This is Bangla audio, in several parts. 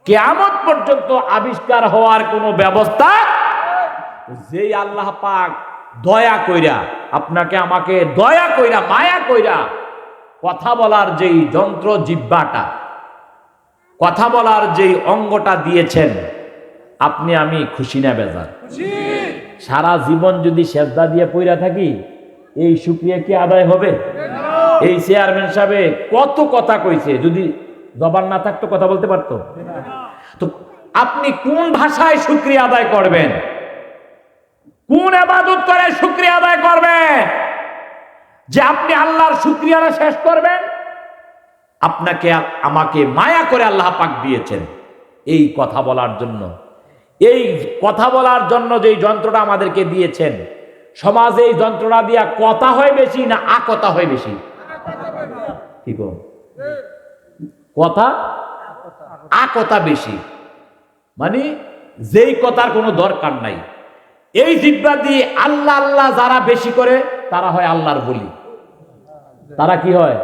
কিয়ামত পর্যন্ত আবিষ্কার হওয়ার কোনো ব্যবস্থা। যেই আল্লাহ পাক দয়া কইরা আপনাকে আমাকে দয়া কইরা মায়া কইরা কথা বলার যেই যন্ত্র জিহ্বাটা, কথা বলার যেই অঙ্গটা দিয়েছেন, আপনি আমি খুশি না বেজার? সারা জীবন যদি সেজদা দিয়ে পইরা থাকি, এই শুকরিয়া কি আদায় হবে? এই চেয়ারম্যান সাহেব কত কথা কইছে, যদি জবান না থাকতো কথা বলতে পারতো? তো আপনি কোন ভাষায় শুকরিয়া আদায় করবেন? কোন ইবাদত করে শুকরিয়া আদায় করবেন যে আপনি আল্লাহর শুকরিয়াটা শেষ করবেন? আপনাকে আমাকে মায়া করে আল্লাহ পাক দিয়েছেন এই কথা বলার জন্য। এই কথা বলার জন্য যেই যন্ত্রটা আমাদেরকে দিয়েছেন, সমাজে এই যন্ত্রটা দিয়া কথা হয় বেশি না আকথা হয় বেশি? ঠিক কথা আকথা বেশি, মানে যেই কথার কোনো দরকার নাই। এই জিহ্বা দিয়ে আল্লাহ আল্লাহ যারা বেশি করে তারা হয় আল্লাহর বলি। তারা কি হয়?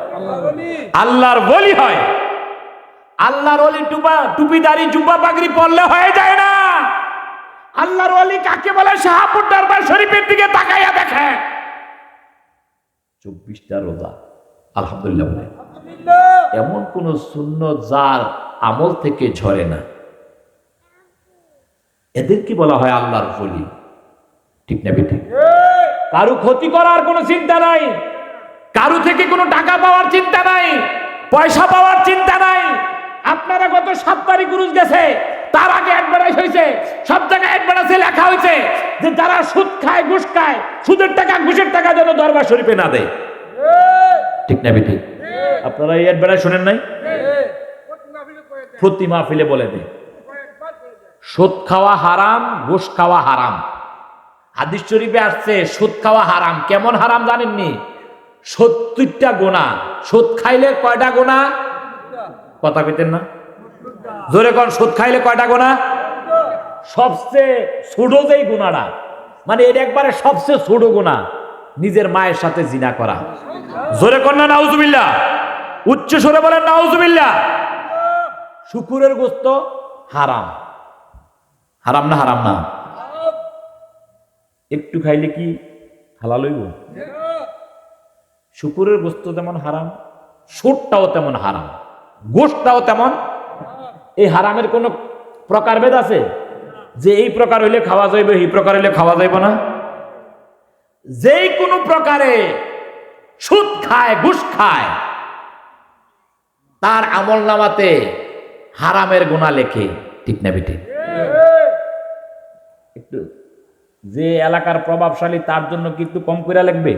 আল্লাহর বলি হয়। আল্লাহর ওলি টুপিদারি জুব্বা পাগড়ি পরলে হয়ে যায় না। আল্লাহর ওলি কাকে বলে? শাহপুর দরবার শরীফের দিকে তাকাইয়া দেখে 24টা রোজা আলহামদুলিল্লাহ বলে, এমন কোন সুন্নত যার আমল থেকে ঝরে না, এদের কি বলা হয়? আল্লাহর ওলি। ঠিক না বেঠিক? কারো ক্ষতি করার কোনো চিন্তা নাই, কারো থেকে কোনো টাকা পাওয়ার চিন্তা নাই, পয়সা পাওয়ার চিন্তা নাই। আপনারা গত 7 তারিখ গুরুজ গেছে, তার আগে অ্যাডভার্টাইজ হয়েছে, সব জায়গায় অ্যাডভার্টাইজে লেখা হয়েছে যে যারা সুদ খায় ঘুষ খায়, সুদের টাকা ঘুষের টাকা যেন দরবার শরীফে না দেয়। ঠিক না বেঠিক? আপনারা এই অ্যাডভার্টাইজ শুনেন নাই? প্রতি মাহফিলে বলে দেয় সুদ খাওয়া হারাম, ঘুষ খাওয়া হারাম। হাদিস শরীফে আসছে সুদ খাওয়া হারাম। কেমন হারাম জানেননি? 70টা গুনাহ। সুদ খাইলে কয়টা গুনাহ? কথা কইতেন না? জোরে কোন, সুদ খাইলে কয়টা গুনাহ? সবচেয়ে ছোট যেই গুনাহটা, মানে এটা একবারে সবচেয়ে ছোট গুনাহ, নিজের মায়ের সাথে জিনা করা। জোরে কোন না নাউজুবিল্লাহ? উচ্চ স্বরে বলেন নাউজুবিল্লাহ। শুকুরের গোশত হারাম। হারাম না? হারাম না? একটু খাইলে কি হালাল হইব? শুকুরের গোশত যেমন হারাম, সুদটাও তেমন হারাম, গোশতটাও তেমন। এই হারামের কোন প্রকারভেদ আছে যে এই প্রকার হইলে খাওয়া যাইবে, এই প্রকার হইলে খাওয়া যাইব না? যেই কোনো প্রকারে সুদ খায়, ঘুষ খায়, তার আমল নামাতে হারামের গুনাহ লেখে। ঠিক না বেটে? একটু যে এলাকার প্রভাবশালী তার জন্য কিন্তু কম করে লাগবে?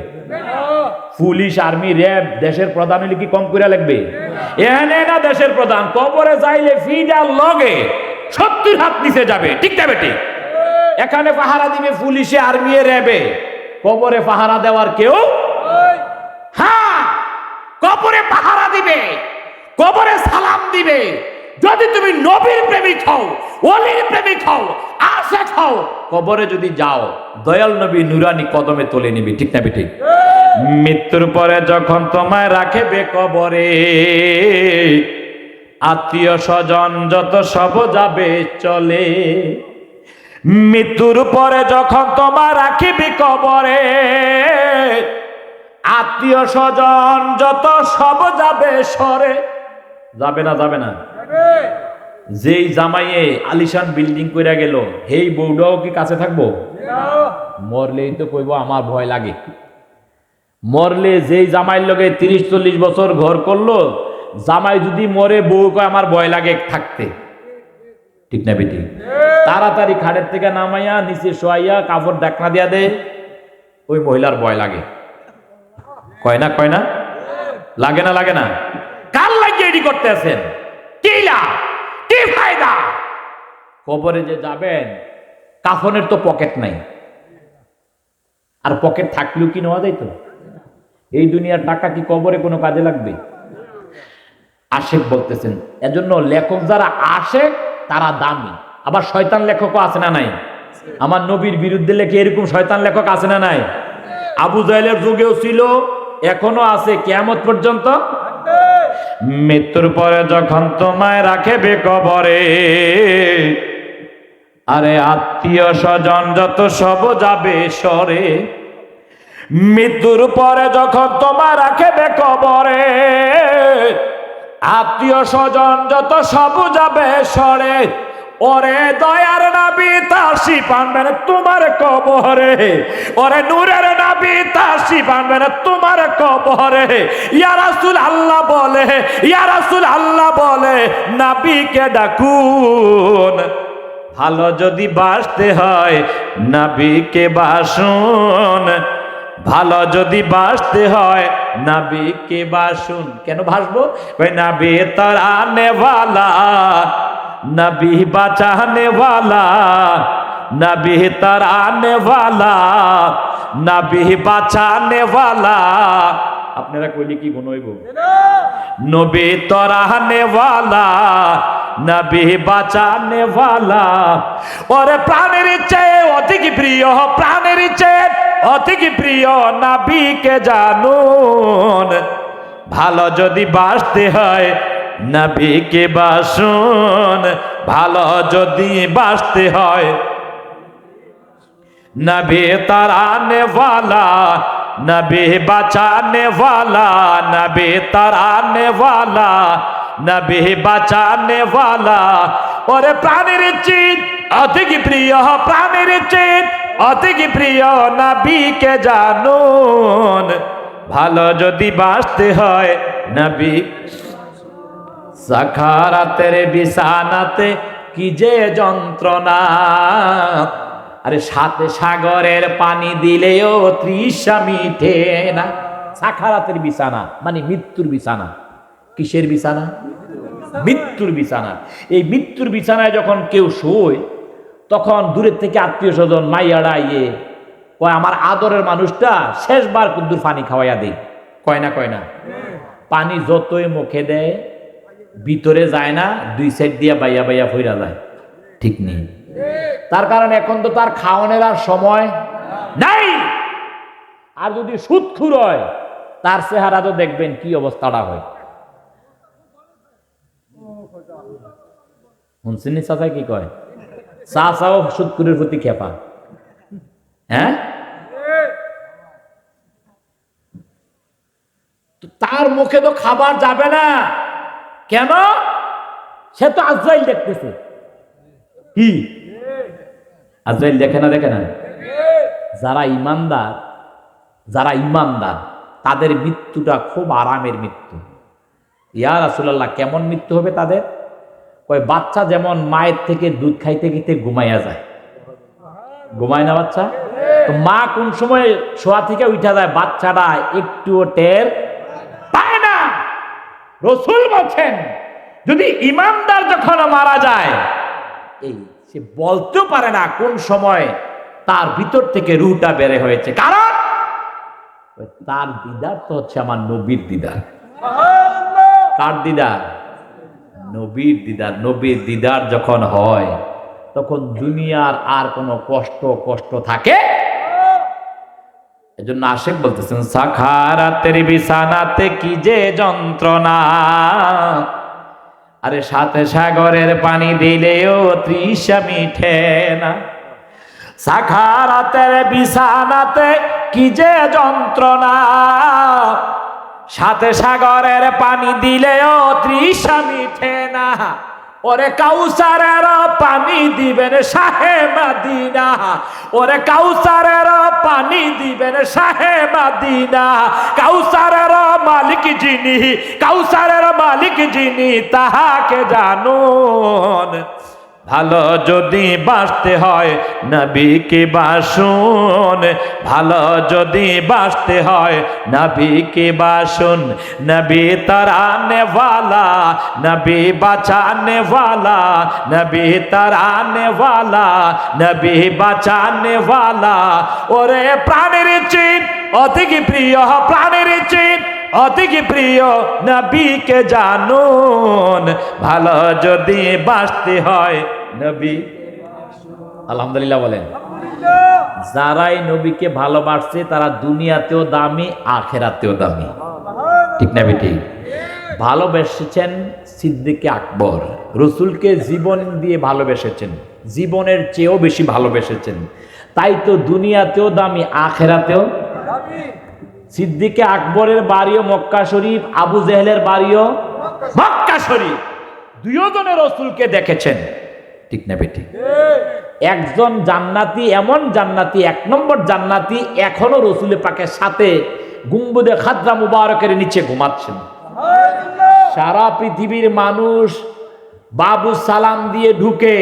পুলিশ, আর্মি, র্যাব, দেশের প্রধান হলে কি কম করে লাগবে? এনে না দেশের প্রধান কবরে যাইলে ফিডার লগে 70 হাত নিচে যাবে। ঠিক না বেটে? এখানে পাহারা দিবে পুলিশে, আর্মি, র্যাবে, কবরে পাহারা দেওয়ার কেউ? হ্যাঁ, কবরে পাহারা দিবে, কবরে সালাম দিবে। যদি তুমি নবীর প্রেমিক হও, ওলির প্রেমিক হও, আশিক হও, কবরে যদি যাও, দয়াল নবী নুরানি কদমে তুলে নিবি। ঠিক না বেঠিক? মৃত্যুর পরে যখন তোমায় রাখবে কবরে, আত্মীয় স্বজন যত সব যাবে চলে। মৃত্যুর পরে যখন তোমায় রাখিবি কবরে, আত্মীয় স্বজন যত সব যাবে সরে। যাবে না? যাবে না? যেই জামাইয়ে আলিশান বিল্ডিং কইরা গেল, হেই বউটাও কি কাছে থাকবো? মরলেই তো কইব আমার ভয় লাগে। মরলে যেই জামাইয়ের লগে 30-40 বছর ঘর করলো, জামাই যদি মরে বউ কয় আমার ভয় লাগে থাকতে। ঠিক না বেটি? তাড়াতাড়ি খাটের থেকে নামাইয়া নিচে শোয়াইয়া কাপড় ঢাকনা দিয়া দে, ওই মহিলার ভয় লাগে। কয় না? কয় না? লাগে না? লাগে না? কার লাগিয়ে এডি করতে আছেন? কি লাভ, কি ফায়দা? কবরে যে যাবেন, কাফনের তো পকেট নাই, আর পকেট থাকলেও কি নেওয়া যাইতো? এই দুনিয়ার টাকা কি কবরে কোনো কাজে লাগবে? আশেক বলতেছেন। এজন্য লেখক যারা আশেক তারা দামি। আবার শয়তান লেখকও আছে না নাই? আমার নবীর বিরুদ্ধে লেখে এরকম শয়তান লেখক আছে না নাই? আবু জাহেলের যুগেও ছিল, এখনো আছে, কিয়ামত পর্যন্ত। মৃত্যুর পরে যখন তোমায় রাখবে কবরে, আরে আত্মীয় স্বজন যত সব যাবে সরে। মৃত্যুর পরে যখন তোমায় রাখবে কবরে, আত্মীয় স্বজন যত সব যাবে সরে। ওরে দয়ার নবী তাশরিফ আনবেন তোমার কবরে, ওরে নূরের নবী তাশরিফ আনবেন তোমার কবরে। ইয়া রাসূল আল্লাহ বলে, ইয়া রাসূল আল্লাহ বলে, নবীকে ডাকুন। ভালো যদি বাসতে হয় নবীকে বাসুন, ভালো যদি বাসতে হয় নবীকে বাসুন। কেন ভাসবো? ওই নবী তরানে ওয়ালা, नबी बचाने वाला, नबी तराने वाला, नबी बचाने वाला। আপনারা কইলে কি গুণ হইব? নবী তরানে वाला, নবী বাঁচানে वाला। ওরে প্রাণের চেয়ে অধিক প্রিয়, প্রাণের চেয়ে অধিক প্রিয় নবীকে জানুন। ভালো যদি বাসতে হয় নবীকে বাসুন, ভালো যদি বাসতে হয় নবী তরানে वाला, नबी बचाने वाला, नबी तराने वाला, नबी बचाने वाला। और प्राणेर चित अधिक प्रिय, प्राणेर चित अधिक प्रिय नबी के जानून। भालो जदि बासते हय नबी साखारातेर बिछानाते कि जे যন্ত্রণা। আরে সাথে সাগরের পানি দিলেও তৃষা মিটে না। সাখারাতের বিছানা মানে মৃত্যুর বিছানা। কিসের বিছানা? মৃত্যুর বিছানা। এই মৃত্যুর বিছানায় যখন কেউ শোয়, তখন দূরের থেকে আত্মীয় স্বজন মাইয়াড়া ইয়ে কয় আমার আদরের মানুষটা শেষবার কুদ্দুর পানি খাওয়াইয়া দেয়। কয় না? কয় না? পানি যতই মুখে দেয় ভিতরে যায় না, দুই সাইড দিয়া বাইয়া বাইয়া ফইরা যায়। ঠিক নেই? তার কারণে এখন তো তার খাওয়ানোর আর সময় নাই। আর যদি সুদখুর হয় তার চেহারা তো দেখবেন কি অবস্থাটা হয়। শুনছেন চাচা কি কয়? চাচাও সুদখুরের প্রতি খেপা। হ্যাঁ, তার মুখে তো খাবার যাবে না। কেন? সে তো আজরাইল দেখতেছে। কি আজরাইল দেখে না? দেখে না? যারা ইমানদার, যারা ইমানদার তাদের মৃত্যুটা খুব আরামের মৃত্যু। ইয়া রাসূলুল্লাহ, কেমন মৃত্যু হবে তাদের? কয় বাচ্চা যেমন মায়ের থেকে দুধ খাইতে খাইতে ঘুমাইয়া যায়। ঘুমায় না বাচ্চা? তো মা কোন সময় শোয়া থেকে উঠা যায় বাচ্চাটা একটুও টের পায় না। রাসূল বলছেন যদি ইমানদার যখন মারা যায়, এই সে বলতেও পারে না কোন সময় তার ভিতর থেকে রুহটা বের হয়েছে। কারণ তার দিদার তো হচ্ছে আমার নবীর দিদার। কার দিদার? নবীর দিদার। নবীর দিদার যখন হয় তখন দুনিয়ার আর কোনো কষ্ট থাকে। এজন্য আশিক বলতেছেন সাখারাতের বিছানাতে কি যে যন্ত্রণা। আরে সাথে সাগরের পানি দিলেও তৃষা মিঠে না। সাখারাতের বিছানাতে কি যে যন্ত্রণা, সাথে সাগরের পানি দিলেও তৃষা মিঠে না। ওরে কাউসারের পানি দিবেন শাহে মদিনা, ওরে কাউসারের পানি দিবেন শাহে মদিনা। কাউসারের মালিক যিনি, কাউসারের মালিক যিনি তাহাকে জানুন। ভালো যদি বাসতে হয় নবীকে বাসুন, ভালো যদি বাসতে হয় নবীকে বাসুন। নবী তরানে वाला, নবী বাঁচানে वाला, নবী তরানে वाला, নবী বাঁচানে वाला। ওরে প্রাণের চিত অধিক প্রিয়, প্রাণের চিত অধিক প্রিয় নবীকে জানুন। ভালো যদি বাসতে হয় নবী। আলহামদুলিল্লাহ বলেন। যারাই নবীকে ভালোবাসছে তারা দুনিয়াতেও দামি, আখেরাতেও দামি। ঠিক না বেটি? ভালোবেসেছেন সিদ্দিকে আকবর, রসুলকে জীবন দিয়ে ভালোবেসেছেন, জীবনের চেয়েও বেশি ভালোবেসেছেন। তাই তো দুনিয়াতেও দামি, আখেরাতেও দামি। সিদ্দিকে আকবরের বাড়িও মক্কা শরীফ, আবু জেহেলের বাড়িও মক্কা শরীফ। দুইজনে রসুলকে দেখেছেন, ঠিক না বেটি? একজন জান্নাতি, এমন জান্নাতি, 1 নম্বর জান্নাতি, এখনো রসুল পাকের সাথে গুম্বুদে খাদরা মুবারকের নিচে ঘুমাচ্ছেন। সারা পৃথিবীর মানুষ বাবু সালাম দিয়ে ঢুকে,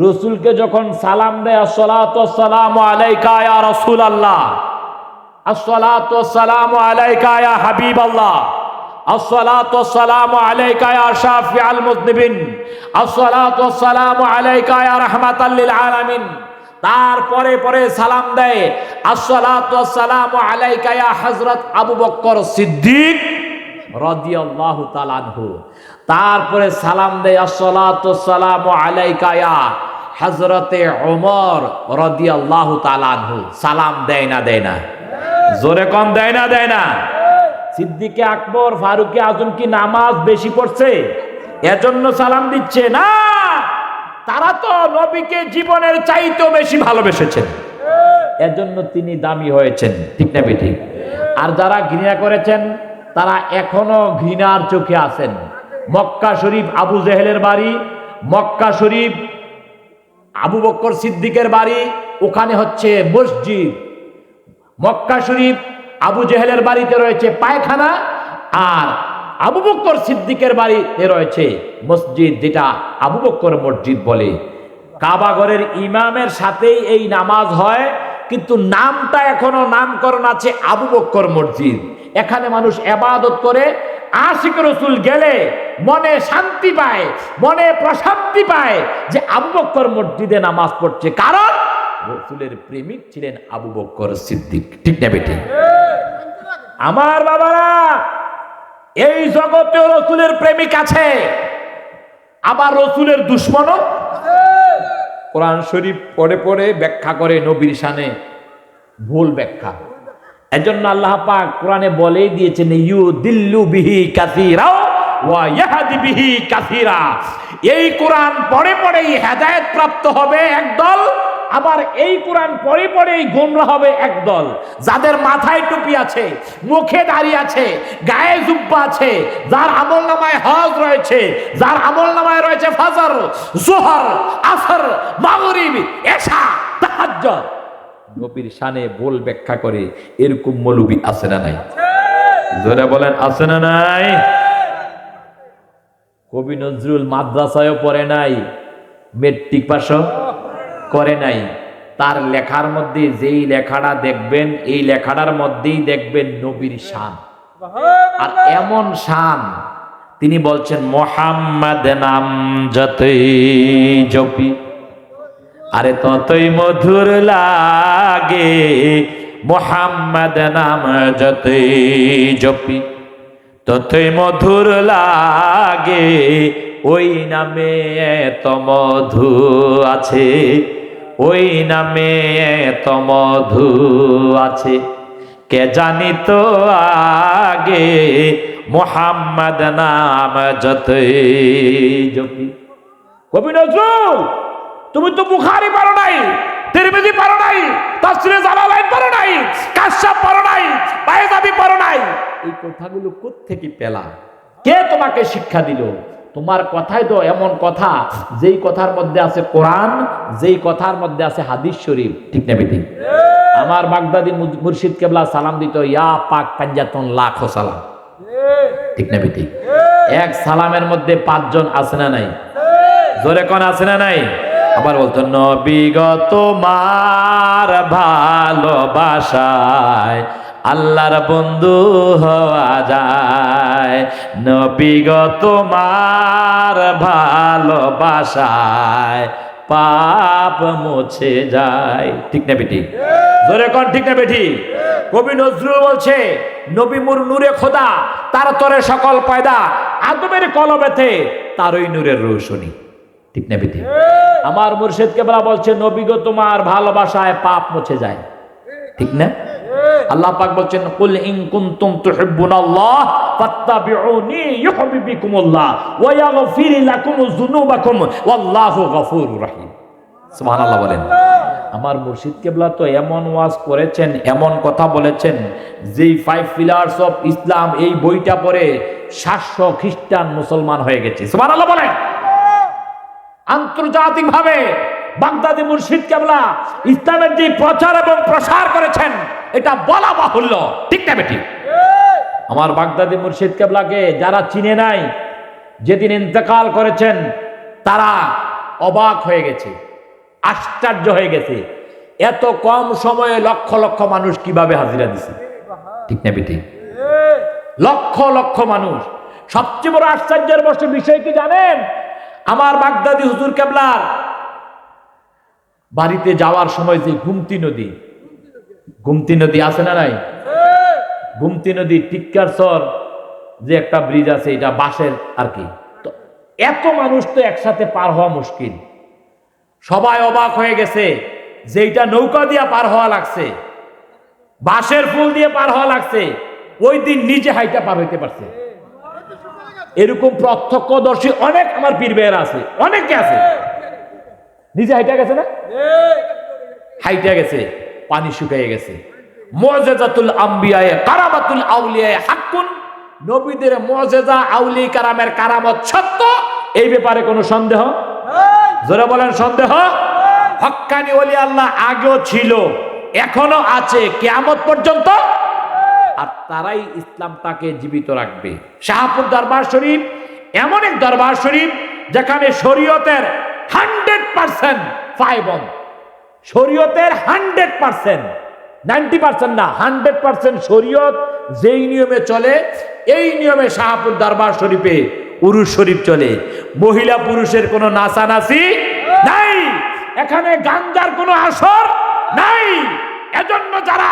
রসুলকে যখন সালাম দেয়, আসসালাতু ওয়াসসালামু আলাইকা ইয়া রাসূলুল্লাহ, আসসালাতু ওয়াসসালামু আলাইকা ইয়া হাবিবাল্লাহ, আসসালাতু ওয়াসসালামু আলাইকা ইয়া শাফিআল মুযনিবিন, আসসালাতু ওয়াসসালামু আলাইকা ইয়া রাহমাতাল লিল আলামিন। তারপরে পরে সালাম দেয়, আসসালাতু ওয়াসসালামু আলাইকা ইয়া হযরত আবু বকর সিদ্দিক রাদিয়াল্লাহু তাআলা আনহু। তারপরে সালাম দেয়, আসসালাতু ওয়াসসালামু আলাইকা ইয়া হযরতে ওমর রাদিয়াল্লাহু তাআলা আনহু। সালাম দেয় না দেয় না? জোরে কোন দেয় না দেয় না? সিদ্দিকে আকবর, ফারুকে আজম কি নামাজ বেশি পড়ছে এজন্য সালাম দিচ্ছে? না, তারা তো নবীকে জীবনের চাইতেও বেশি ভালোবেসেছেন, এজন্য তিনি দামি হয়েছেন, ঠিক না বেটি? আর যারা ঘৃণা করেছেন তারা এখনো ঘৃণার চোখে আছেন। মক্কা শরীফ আবু জেহেলের বাড়ি, মক্কা শরীফ আবু বকর সিদ্দিকের বাড়ি, ওখানে হচ্ছে মসজিদ। মক্কা শরীফ আবু জেহেলের বাড়িতে রয়েছে পায়খানা, আর আবু বকর সিদ্দিকের বাড়িতে রয়েছে মসজিদ, যেটা আবু বকর মসজিদ বলে। কাবা ঘরের ইমামের সাথেই এই নামাজ হয়, কিন্তু নামটা এখনো নামকরণ আছে আবু বকর মসজিদ। এখানে মানুষ ইবাদত করে। আশিক রসুল গেলে মনে শান্তি পায়, মনে প্রশান্তি পায় যে আবু বকর মসজিদে নামাজ পড়ছে, কারণ রসুলের প্রেমিক ছিলেন আবু বকর সিদ্দিক, ঠিক না বেটি? আমার বাবারা, এই জগতে রসুলের প্রেমিক আছে, আবার রসুলের দুশ্মনও। কোরআন শরীফ পড়ে পড়ে ব্যাখ্যা করে নবীর শানে ভুল ব্যাখ্যা। এজন্য আল্লাহ পাক কোরআনে বলেই দিয়েছেন, ইউদিল্লু বিহি কাসীরা ওয়া ইয়াহদি বিহি কাসীরা। এই কোরআন পড়ে পড়েই হেদায়েত প্রাপ্ত হবে একদল, আবার এই কোরআন পড়ে পড়েই গোমরাহ হবে একদল। যাদের মাথায় টুপি আছে, মুখে দাড়ি আছে, গায়ে জুব্বা আছে, যার আমলনামায় হজ রয়েছে, যার আমলনামায় রয়েছে ফজর, যোহর, আসর, মাগরিব, এশা, তাহাজ্জুদ, নবীর শানে ভুল ব্যাখ্যা করে এরকম মৌলবী আছে না নাই? জোরে বলেন, আছে না নাই? কবি নজরুল মাদ্রাসায়ও পড়ে নাই, মেট্রিক পাসও করে নাই। তার লেখার মধ্যে যেই লেখাটা দেখবেন, এই লেখাটার মধ্যেই দেখবেন নবীর শান। আর এমন শান, তিনি বলছেন, মুহাম্মদ নাম যতই জপি আরে ততই মধুর লাগে, মুহাম্মদ নাম যতই জপি ততই মধুর লাগে, ওই নামে এত মধু আছে, ওই নামে এত মধু আছে, কে জানি তো আগে, মুহাম্মদ নাম যতই জপি। কবি নজরুল, তুমি তো বুখারী পড়ো নাই, তিরমিজি পড়ো নাই, তাফসীরে জালালাইন পড়ো নাই, কাশফ পড়ো নাই, বাইজাবি পড়ো নাই, এই কথাগুলো কোত্থেকে পেলা? কে তোমাকে শিক্ষা দিল? তোমার কথাই তো এমন কথা, যেই কথার মধ্যে আছে কোরআন, যেই কথার মধ্যে আছে হাদিস শরীফ, ঠিক না বেটি? আমার বাগদাদি মুর্শিদ কেবলা সালাম দিত, ইয়া পাক পাঞ্জাতন লাখ সালাম, ঠিক না বেটি? এক সালামের মধ্যে 5 জন আছে না নাই? জোরে কোন আছে না নাই? আবার বলতো, নবী গো তোমার ভালোবাসায় আল্লাহর বন্ধু হওয়া যায়, নবী গো তোমার ভালোবাসায় পাপ মুছে যায়, ঠিক না বেটি? জোরে কোন ঠিক না বেটি? কবি নজরুল বলছে, নবী মুর নূরে খোদা, তার তরে সকল পয়দা, আদমের কলবেতে তারই নূরের রোশনী, ঠিক না বেটি? আমার মুর্শিদ কেবলা বলছে, নবী গো তোমার ভালোবাসায় পাপ মুছে যায়, ঠিক না? আল্লাহ পাক বলছেন কুল ইন কুনতুম তুহিব্বুনাল্লাহ ফাত্তাবিউনি ইউহিব্বুকুমুল্লাহ ওয়া ইয়াগফির লাকুম যুনুবাকুম ওয়াল্লাহু গফুরুর রহিম। সুবহানাল্লাহ বলেন। আমার মুর্শিদ কেবলা তো এমন ওয়াজ করেছেন, এমন কথা বলেছেন, যেই 5 পিলার্স অফ ইসলাম এই বইটা পড়ে 700 খ্রিস্টান মুসলমান হয়ে গেছে। সুবহানাল্লাহ বলেন। আন্তর্জাতিক ভাবে বাগদাদি মুর্শিদ কেবলা ইসলামের যে প্রচার এবং প্রসার করেছেন এটা বলা বাহুল্য, ঠিক না বেটি? আমার বাগদাদি মুর্শিদ কেবলাকে যারা চিনে নাই, যেদিন ইন্তেকাল করেছেন তারা অবাক হয়ে গেছে, আশ্চর্য হয়ে গেছে, এত কম সময়ে লক্ষ লক্ষ মানুষ কিভাবে হাজিরা দিছে, ঠিক না বেটি? লক্ষ লক্ষ মানুষ। সবচেয়ে বড় আশ্চর্যের বিষয় কি জানেন? আমার বাগদাদি হুজুর কেবলার বাড়িতে যাওয়ার সময় যে গুমতি নদী আছে না নাই? গুমতি নদী টিক্কার সর যে একটা ব্রিজ আছে, এটা বাঁশের আর কি। তো এত মানুষ তো একসাথে পার হওয়া মুশকিল। সবাই অবাক হয়ে গেছে যে এটা নৌকা দিয়ে পার হওয়া লাগছে, বাঁশের ফুল দিয়ে পার হওয়া লাগছে, ওই দিন নিজে হাইটা পার হইতে পারছে। এরকম প্রত্যক্ষদর্শী অনেক আমার পীর ভাইয়েরা আছে, অনেকে আছে, নিজে হাইটা গেছে না, হাইটা গেছে, পানি শুকিয়ে গেছে। মুআজিজাতুল আম্বিয়ায়ে কারামাতুল আউলিয়ায়ে হাক্কুন, নবীদের মুআজিজা আউলি কারামের কারামত সত্য, এই ব্যাপারে কোনো সন্দেহ? জোরে বলেন সন্দেহ? হক্কানি ওলি আল্লাহ আগেও ছিল, এখনো আছে, কিয়ামত পর্যন্ত, আর তারাই ইসলামটাকে জীবিত রাখবে। শাহপুর দরবার শরীফ এমন এক দরবার শরীফ যেখানে শরীয়তের 100% পায়বন, শরীয়তের 100%, 90% না, 100% শরীয়ত যেই নিয়মে চলে এই নিয়মে শাহপুর দরবার শরীফে উরুস শরীফ চলে। মহিলা পুরুষের কোনো নাচানাচি নাই, এখানে গাঞ্জার কোনো আসর নাই। এজন্য যারা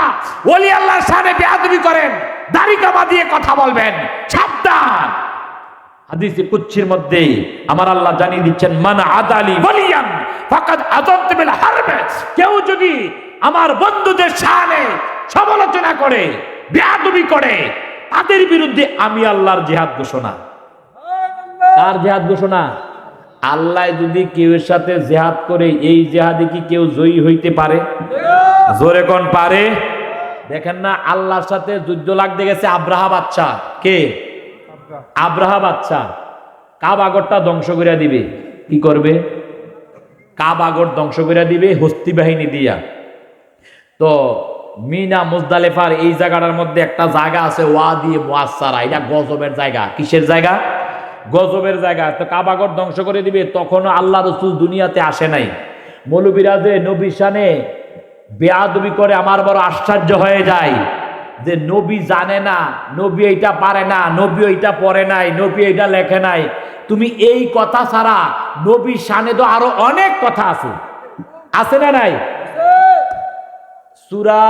ওলি আল্লাহর শানে বেয়াদবি করেন, দাড়ি কামা দিয়ে কথা বলবেন, সাবধান। হাদিসে কুদসির মধ্যে আমার আল্লাহ জানিয়ে দিচ্ছেন, মান আদালি ওয়ালিয়ান ফাকাদ আযানতু বিল হারব, কেউ যদি আমার বন্ধুদের শানে সমালোচনা করে, বেয়াদবি করে, তাদের বিরুদ্ধে আমি আল্লাহর জিহাদ ঘোষণা। কার জিহাদ ঘোষণা? আল্লাহ যদি কেউ এর সাথে জিহাদ করে, এই জিহাদে কি কেউ জয়ী হইতে পারে? জোরে কোন পারে? দেখেন না, আল্লাহর সাথে যুদ্ধ লাগতে গেছে আব্রাহা বাদশা। কে? আব্রাহা বাদশা। কাবাগরটা ধ্বংস করে দিবে। কি করবে? কাবাগর ধ্বংস করে দিবে হস্তি বাহিনী দিয়া। তো মিনা মুজদালেফার এই জায়গাটার মধ্যে একটা জায়গা আছে, ওয়াদি মুআসসারা, এটা গজবের জায়গা। কিসের জায়গা? গজবের জায়গা। তো কাবাগর ধ্বংস করে দিবে, তখনও আল্লাহ রসুল দুনিয়াতে আসে নাই। মৌলবীরা যে নবী শানে বেয়াদবি করে, আমার বড় আশ্চর্য হয়ে যায় যে নবী জানে না, নবী এইটা পারে না, নবী এইটা পড়ে নাই, নবী এইটা লেখে নাই। তুমি এই কথা ছাড়া নবী শানে তো আরো অনেক কথা আছে না নাই? সূরা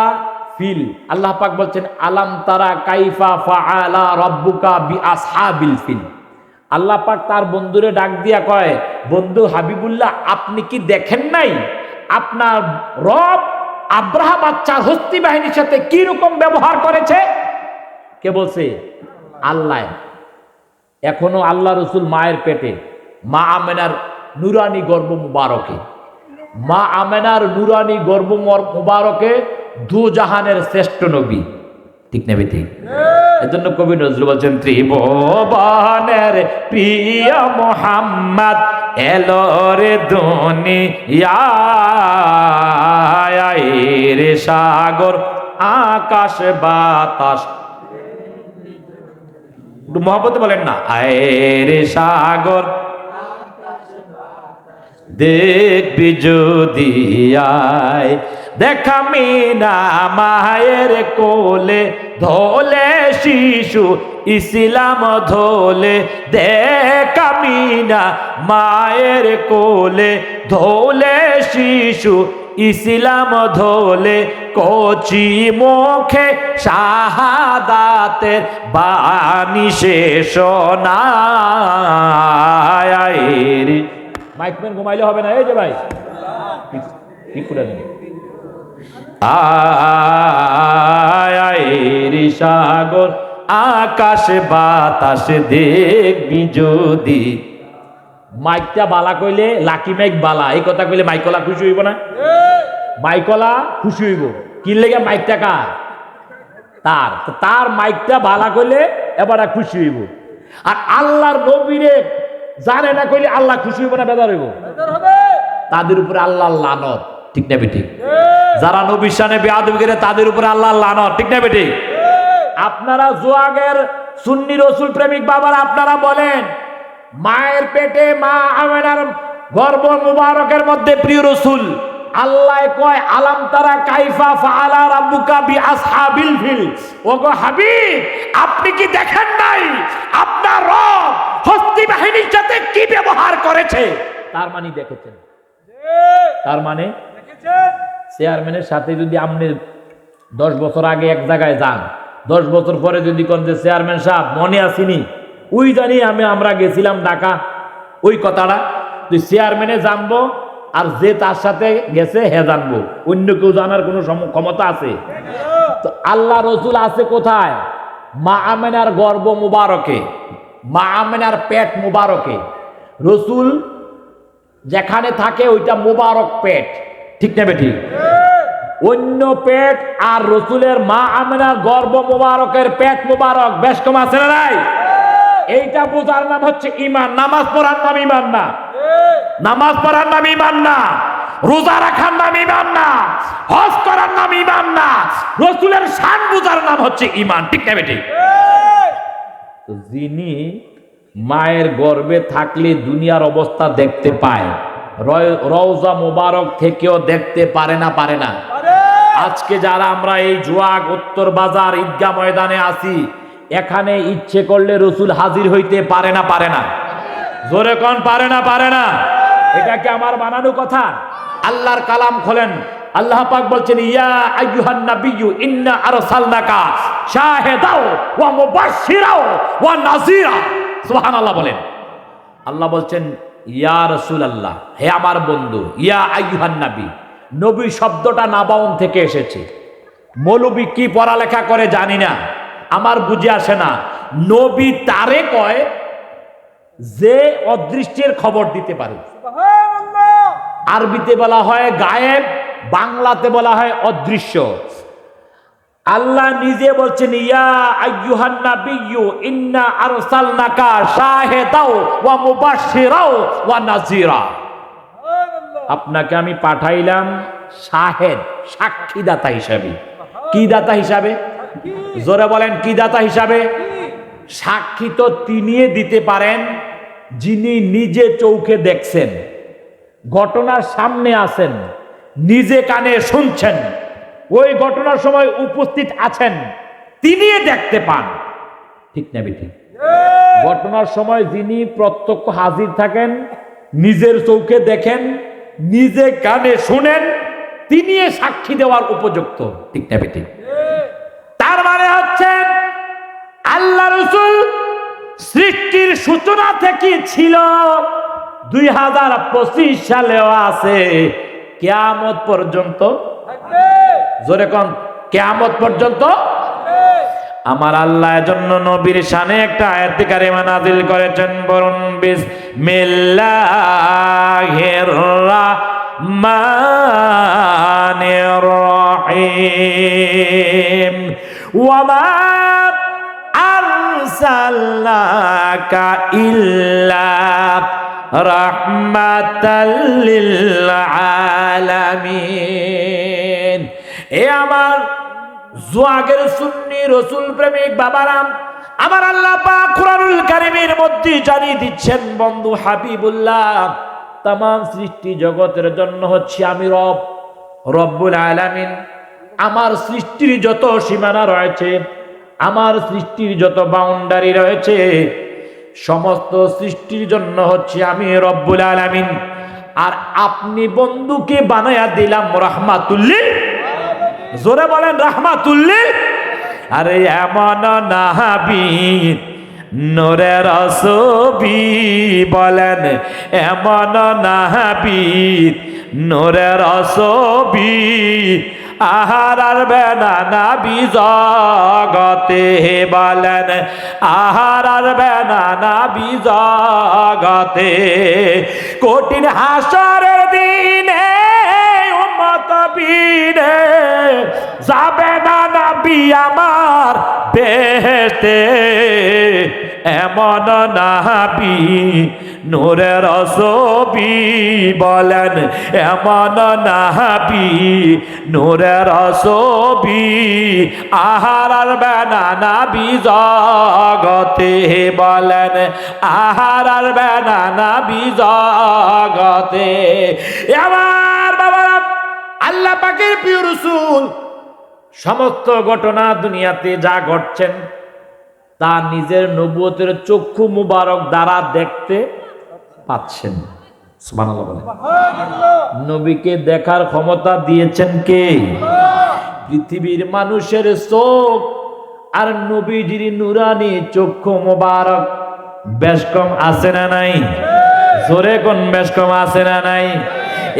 ফিল আল্লাহ পাক বলছেন, আলাম তারা কাইফা ফাআলা রাব্বুকা বিআসহাবিল ফিল। আল্লাহ পাক তার বন্ধুরে ডাক দিয়া কয়, বন্ধু হাবিবুল্লাহ, আপনি কি দেখেন নাই আপনার রব আব্রাহা বাচ্চার হস্তি বাহিনীর সাথে কি রকম ব্যবহার করেছে? কে বলছে? আল্লাহ। এখনো আল্লাহ রসুল মায়ের পেটে, মা আমেনার নুরানি গর্ভ মুবারকে, মা আমেনার নুরানি গর্ভ মুবারকে দু জাহানের শ্রেষ্ঠ নবী, ঠিক নেবে? ঠিক। এজন্য কবি নজরুল বলছেন, ত্রিভুবনের প্রিয় মুহাম্মদ এলো রে দুনিয়ায়, রে সাগর আকাশ বাতাস, মহব্বতে বলেন না, আয় রে সাগর দেখবি যদি আয়, দেখা মিনা মায়ের কোলে ধোলে শিশু ইসলাম ধোলে, দেখা মিনা মায়ের কোলে ধোলে শিশু ইসলাম ধোলে, কচি মুখে শাহাদাতের বাণী শেষ নাই। মাইকম্যান ঘুমাইলে হবে না, এই যে ভাই ঠিক করে দেবে। আয়ের সাগর আকাশে বাতাসে দেখবি যদি। মাইকটা বালা কইলে লাকি মাইক বালা, এই কথা কইলে মাইকলা খুশি হইব না? মাইকলা খুশি হইব। কি লেগে মাইকটা কার? তার মাইকটা বালা কইলে এবার খুশি হইব। আর আল্লাহর নবীরে জানে না কইলে আল্লাহ খুশি হইব না বেজার হইব? তাদের উপরে আল্লাহর লানত, ঠিক না বেঠিক? যারা নবীর শানে বেয়াদবি করে তাদের উপরে আল্লাহর লানত, ঠিক না বেঠিক? আপনারা জোয়াগের সুন্নি রসুল প্রেমিক বাবার আপনারা বলেন মায়ের পেটে মা আমেনার গর্ভ মুবারকের মধ্যে প্রিয় রসুল আল্লাহ কয় আলাম তারা কাইফা ফাআলা রাব্বুকা বিআসহাবিল ফিল। ওগো হাবিব, আপনি কি দেখেন নাই আপনার রব হস্তি বাহিনীর সাথে কি ব্যবহার করেছে? তার মানে দেখেছেন, তার মানে দেখেছেন। চেয়ারম্যানের সাথে যদি আপনি 10 বছর আগে এক জায়গায় যান, 10 বছর পরে যদি কোন যে চেয়ারম্যান সাহেব মনে আসেনি ওই জানি আমরা গেছিলাম ঢাকা, ওই কথাটা তুই চেয়ারম্যানে জানবো আর যে তার সাথে গেছে হে জানবো, অন্য কেউ জানার কোনো ক্ষমতা আছে? তো আল্লাহ রসুল আছে কোথায়? মা আমেনার গর্ভ মুবারকে, মা আমেনার পেট মুবারকে। রসুল যেখানে থাকে ওইটা মুবারক পেট, ঠিক না বেঠিক? অন্য পেট আর রসুলের মা আমেনার গর্ভ মুবারকের পেট মুবারক বেশ কম আছে না নাই? এইটা বোঝার নাম হচ্ছে ঈমান। নামাজ পড়ার নাম ঈমান না, নামাজ পড়ার নাম ঈমান না, রোজা রাখার নাম ঈমান না, হজ করার নাম ঈমান না, রসুলের শান বোঝার নাম হচ্ছে ঈমান, ঠিক না বেঠিক? তো যিনি মায়ের গর্ভে থাকলে দুনিয়ার অবস্থা দেখতে পায়, রওজা মোবারক থেকেও দেখতে পারে না? পারে না? আজকে যারা আমরা এই জোয়াগ উত্তর বাজার ঈদগাহ ময়দানে আছি, এখানে ইচ্ছে করলে রসুল হাজির হইতে পারে না? পারে না? জোরে কোন পারে না? পারে না? এটা কি আমার বানানো কথা? আল্লাহর কালাম খোলেন, আল্লাহ পাক বলছেন ইয়া আইয়ুহান নাবিয়্যু ইন্না আরসালনাকা শাহিদাও ওয়া মুবাশশিরাও ওয়া নাযীরা। সুবহানাল্লাহ বলেন। আল্লাহ বলছেন ইয়া রাসূলুল্লাহ, হে আমার বন্ধু, ইয়া আইয়ুহান নবী। নবী শব্দটা নাবাউন থেকে এসেছে। মৌলবী কি পড়ালেখা করে জানি না, আমার বুঝে আসে না। নবী তারে কয় যে অদৃষ্টের খবর দিতে পারে। আরবিতে বলা হয় গায়েব, বাংলাতে বলা হয় অদৃশ্য। আল্লাহ নিজে বলছেন ইয়া আইয়ুহান নাবিয়্যু ইন্না আরসালনাকা শাহিদাও ওয়া মুবাশশিরাও ওয়া নাযীরা। আপনাকে আমি পাঠাইলাম শাহেদ, সাক্ষীদাতা হিসাবে। কি দাতা হিসাবে? জোরে বলেন, কি দাতা হিসাবে? সাক্ষী তো তিনি দিতে পারেন যিনি নিজে চোখে দেখছেন, ঘটনার সামনে আছেন, নিজে কানে শুনছেন, ওই ঘটনার সময় উপস্থিত আছেন, তিনি দেখতে পান, ঠিক না বেঠিক? ঘটনার সময় যিনি প্রত্যক্ষ হাজির থাকেন, নিজের চোখে দেখেন, নিজে কানে শুনেন, তিনি সাক্ষী দেওয়ার উপযুক্ত, ঠিক না বেঠিক? তার মানে হচ্ছে আল্লাহ রাসূল সৃষ্টির সূচনা থেকে ছিল, 2025 সালেও আছে, কিয়ামত পর্যন্ত জোরে কোন কিয়ামত পর্যন্ত। আমার আল্লাহ জন্য নবীর শানে একটা আয়াত কারিমা নাযিল করেছেন, বলুন বিসমিল্লাহির রাহমানির রহিম। ওয়া মা আরসালনাকা ইল্লা রাহমাতাল লিল আলামিন। এ আমার জোয়াগের সুন্নি রসুল প্রেমিক বাবারাম, আমার আল্লাহ পাক কুরআনুল কারীমের মধ্যে জানিয়ে দিচ্ছেন, বন্ধু হাবিবুল্লাহ, তামাম সৃষ্টি জগতের জন্য হচ্ছে আমি রব, রব্বুল আলামিন। আমার সৃষ্টির যত সীমানা রয়েছে, আমার সৃষ্টির যত বাউন্ডারি রয়েছে, সমস্ত সৃষ্টির জন্য হচ্ছে আমি রব্বুল আলামিন। আর আপনি বন্ধুকে বানায়া দিলাম রাহমাতুল্লিল, জোরে বলেন রাহমাতুল্লিল। আরে এমন নাহাবি নূরের ছবি, বলেন এমন নাহাবি নূরের ছবি, আহার আরবে না নবী জগতে বলেন আহার আরবে না নবী জগতে কঠিন হাসরের দিনে উম্মত বিনে যাবে না নবী আমার বেহেশতে এমন নবী নূরের ছবি বলেন এমন নবী নূরের ছবি আহার আরবে না নবী জগতে বলেন আহার আরবে না নবী জগতে আমার বাবারা আল্লাহ পাকের প্রিয় রাসূল সমস্ত ঘটনা দুনিয়াতে যা ঘটছেন তা নিজের নবুয়তের চক্ষু মুবারক দ্বারা দেখতে পাচ্ছেন। সুবহানাল্লাহ বলেন। নবীকে দেখার ক্ষমতা দিয়েছেন কে? পৃথিবীর মানুষের চোখ আর নবীজির নুরানি চক্ষু মুবারক বেশ কম আছে না নাই? জোরে কোন বেশ কম আছে না নাই?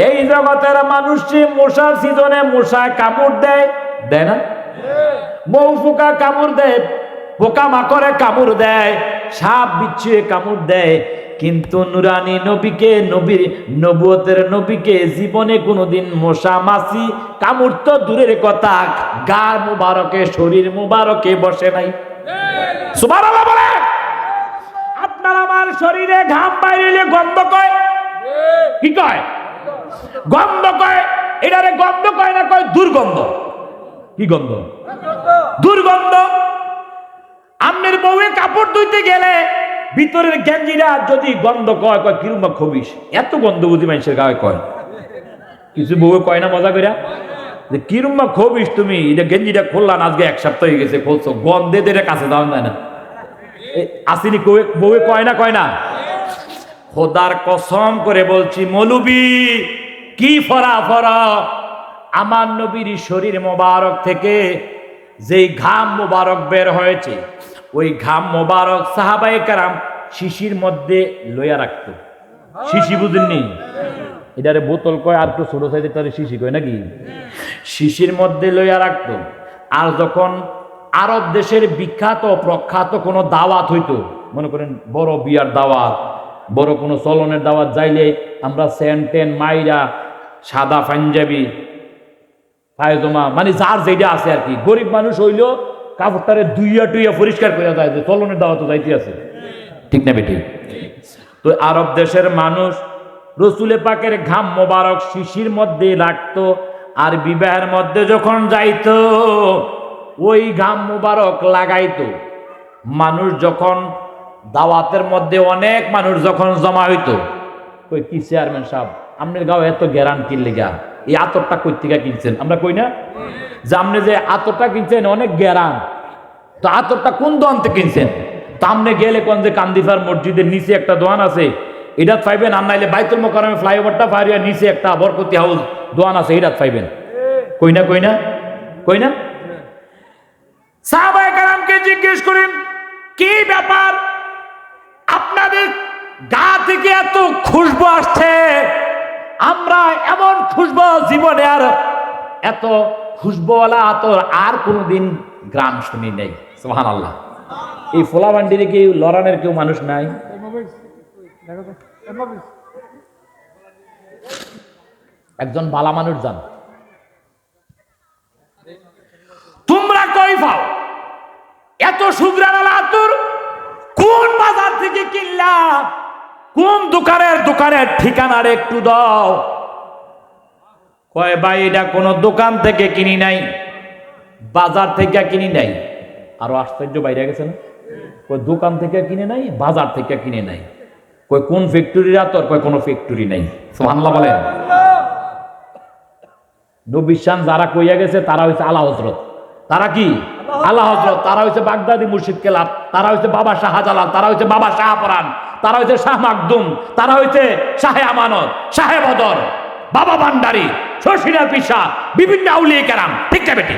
এই জগতের মানুষটি মশার সিজনে মশা কামড় দেয়, দেয় না? মৌ পোকা কামড় দেয়, পোকা মাকড়ে কামড় দেয়, সাপ বিচ্ছুয়ে কামড় দেয়, কিন্তু নুরানি নবীকে নবীর নবুয়তের নবীকে জীবনে কোনোদিন মশা মাছি কামড় তো দূরের কথা গার মুবারকে শরীর মুবারকে বসে নাই। সুবহানাল্লাহ বলে। আপনার আমার শরীরে ঘাম বাইরে গন্ধ কয়, কি কয়? গন্ধ কয়। এটারে গন্ধ কয় না, কয় দুর্গন্ধ। কি গন্ধ? দুর্গন্ধ। আমনের বউয়ে কাপড় ধুইতে গেলে ভিতরের গেঞ্জিরা যদি গন্ধ কয়, কয় কিরুমা খবিস, এত গন্ধ বুঝি মানুষের গায়ে কয়। কিছু বউয়ে কয় না মজা কইরা যে কিরুমা খবিস তুমি, এটা গেঞ্জিটা খুললাম আজকে এক সপ্তাহ হয়ে গেছে, খুলছো গন্ধে দিয়ে কাছে যাওয়া যায় না। আসিনি বউয়ে কয় না, কয় না? খোদার কসম করে বলছি মৌলবি কি ফরা ফরা আমার নবীর শরীর মোবারক থেকে যেই ঘাম মোবারক বের হয়েছে ওই ঘাম মোবারক সাহাবায়ে কেরাম শিশির মধ্যে লইয়া রাখত। শিশি বুঝেননি? এটারে বোতল কয়, আর একটু ছোট সাইজের তারে শিশি কয় নাকি? শিশির মধ্যে লইয়া রাখত। আর যখন আরব দেশের বিখ্যাত প্রখ্যাত কোনো দাওয়াত হইতো, মনে করেন বড় বিয়ার দাওয়াত, বড় কোনো চলনের দাওয়াত যাইলে আমরা সেন্টেন মাইরা সাদা পাঞ্জাবি পায়জামা মানে যার যেটা আছে আর কি, গরিব মানুষ হইলেও কাপড়টারে দুইয়া টুইয়া পরিষ্কার করে যায় যে চলনের দাওয়াত যাইতে আছে, ঠিক না বেটি? তো আরব দেশের মানুষ রসুলে পাকের ঘাম মোবারক শিশির মধ্যে রাখতো, আর বিবাহের মধ্যে যখন যাইতো ওই ঘাম মোবারক লাগাইতো। মানুষ যখন দাওয়াতের মধ্যে অনেক মানুষ যখন জমা হইতো, কই কি চেয়ারম্যান সাহেব আপনার গাঁও এত গ্যারান কিনলে গা, এই আতরটা কই থেকে কিনছেন? আমরা কই না যে আপনি যে আতরটা কিনছেন অনেক গ্যারান, তো আতরটা কোন দোকান থেকে কিনছেন? তা আপনি গেলে কোন যে কান্দিফার মসজিদের নিচে একটা দোকান আছে এটা পাইবেন, আর নাইলে বাইতুল মোকাররমে ফ্লাইওভারটা পারিয়া নিচে একটা বরকতি হাউস দোকান আছে এটা পাইবেন। কই না, কই না, কই না? সাহাবায়ে কেরামকে জিজ্ঞেস করেন কি ব্যাপার আপনাদের গা থেকে এত খুশবু আসছে, আমরা এমন খুশবু জীবনে আর এত খুশবুওয়ালা আতর আর কোনোদিন গ্রাম শুনি নাই। সুবহানাল্লাহ। এই ফোলা বান্ডিরে কি লড়ানের কেউ মানুষ নাই? একজন ভালা মানুষ যান, তোমরা কই পাও এত সুগ্রানালা আতর? কোন বাজার থেকে কিনলা? কোন দোকানের ঠিকানার একটু দাও। কয় ভাই এটা কোন দোকান থেকে কিনি নাই, বাজার থেকে কিনি নাই। আরো আশ্চর্য বাইরে গেছে না? কই দোকান থেকে কিনে নাই, বাজার থেকে কিনে নাই। কই কোন ফ্যাক্টরির আতর? কয় কোনো ফ্যাক্টরি নাই। সুবহানাল্লাহ বলেন। নবী শান যারা কইয়া গেছে তারা হইছে আলা হযরত। তারা কি? আলা হযরত। তারা হইছে বাগদাদি মুর্শিদ কেলাব, তারা হইছে বাবা শাহজালাল, তারা হইছে বাবা শাহপরান, তারা হইছে শাহ মাকদুম, তারা হইছে শাহে আমানত, শাহে বদর, বাবা ভান্ডারী, শশীনাথ পিসা, বিভিন্ন আউলিয়া কেরাম, ঠিক না বেটি?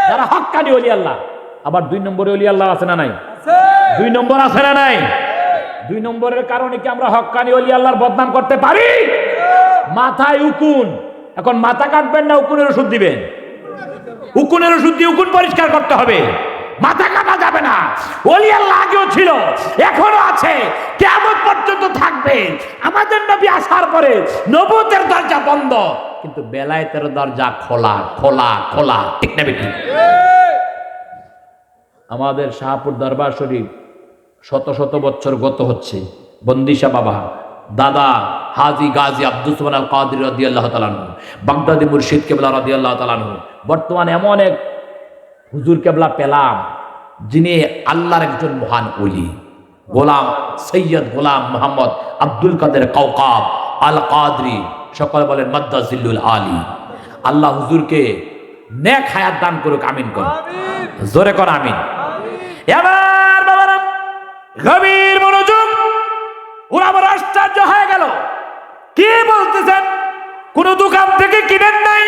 যারা হক্কানি ওলি আল্লাহ। আবার 2 নম্বরে ওলি আল্লাহ আছে না নাই? 2 নম্বর আছে না নাই? 2 নম্বরের কারণে কি আমরা হক্কানি ওলি আল্লাহর বদনাম করতে পারি? মাথায় উকুন, এখন মাথা কাটবেন না উকুনের ওষুধ দিবেন? উকুনের ওষুধ দিয়ে উকুন পরিষ্কার করতে হবে, মাথা কাটা যাবে না। ওলি আল্লাহ আগেও ছিল, এখনো আছে, কিয়ামত পর্যন্ত থাকবে। আমাদের নবী আসার পরে নবুয়তের দরজা বন্ধ, কিন্তু বেলায়েতের দরজা খোলা খোলা খোলা। ঠিক না বেঠিক? আমাদের শাহপুর দরবার শরীফ শত শত বছর গত হচ্ছে। বন্দিশা বাবা দাদা হাজি গাজী আব্দুস সুবহান আল কাদির রাদিয়াল্লাহু তাআলা আনহু, বাগদাদি মুর্শিদ কেবলা রাদিয়াল্লাহু তাআলা আনহু, বর্তমানে এমন এক হুজুর কেবলা পেলাম যিনি আল্লাহর একজন মহান ওলি, গোলাম সৈয়দ গোলাম মোহাম্মদ আব্দুল কাদের কাওকাব আল কাদরি, সকলে বলেন মাদ্দাজিল্লুল আলী। আল্লাহ হুজুরকে নেক হায়াত দান করুক, আমিন করুন, জোরে কর আমিন। এবার বাবারা গভীর মনোযোগ, ওরা আমার আশ্চর্য হয়ে গেল, কি বলতেছেন? কোন দোকান থেকে কিনেন নাই,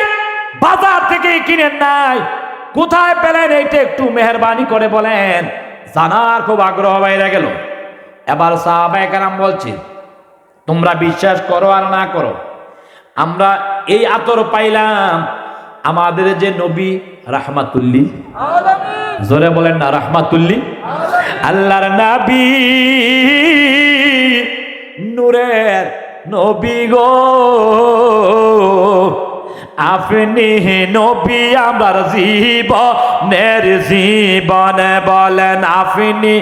বাজার থেকে কিনেন নাই, কোথায় পেলেন? এইটা একটু মেহরবানি করে বলেন, জানার খুব আগ্রহ বাইরে গেল। এবার সাহাবায়ে কেরাম বলছে, তোমরা বিশ্বাস করো আর না করো, আমরা এই আতর পাইলাম আমাদের যে নবী রাহমাতুল্লিল আলামিন, জোরে বলেন না রাহমাতুল্লিল আলামিন, আল্লাহর নবী নূরের নবী গো, আপনি নবী আমার জীবনের জীবন, বলেন আপনি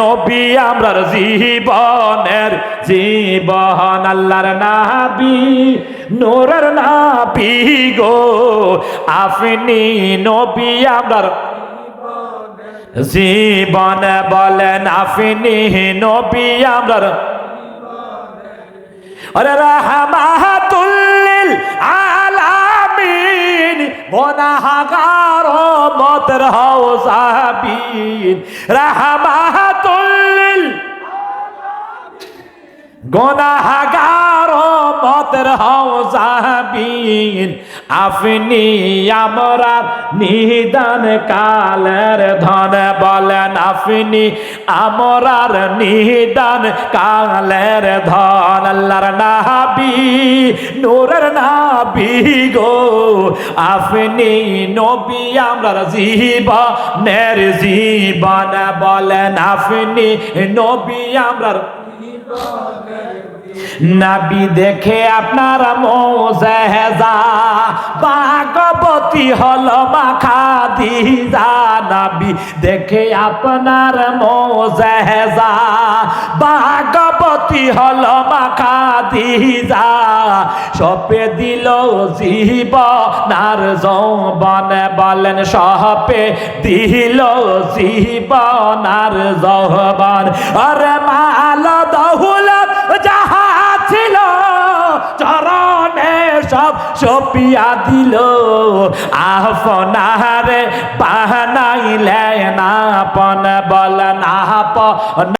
নবী আমার জীবনের জীবন। আল্লাহর নবী নূরের নবী গো, আপনি নবী আমার জীবন, বলেন আপনি নবী আমার। আরে রাহমাতুল লিল আলামিন, গুনাহগার উম্মতের হাওজাবিন, রাহমাতুল লিল গুনাহগার উম্মতের হাওজাবিন, আপনি আমরা নিদান কালের ধন, বলেন আপনি আমরার নিদান কালের ধন। আল্লাহর নবী নূরের নবী গো, আপনি নবী আমরার জীবনের জীবন, বলেন আপনি নবী আমরার। নবী দেখে আপনার মোজেজা, ভাগবতী হল মা খাদিজা। নবী দেখে আপনার মোজেজা, ভাগবতী হল মা খাদিজা। সপে দিল জীবনার যৌবন, বলেন সপে দিল জীবনার যৌবন। আরে মাল দৌলত যাহা ছিল চরণে সব সপিয়া দিল, আপনারে বানাইলেন আপন, বলেন আপন।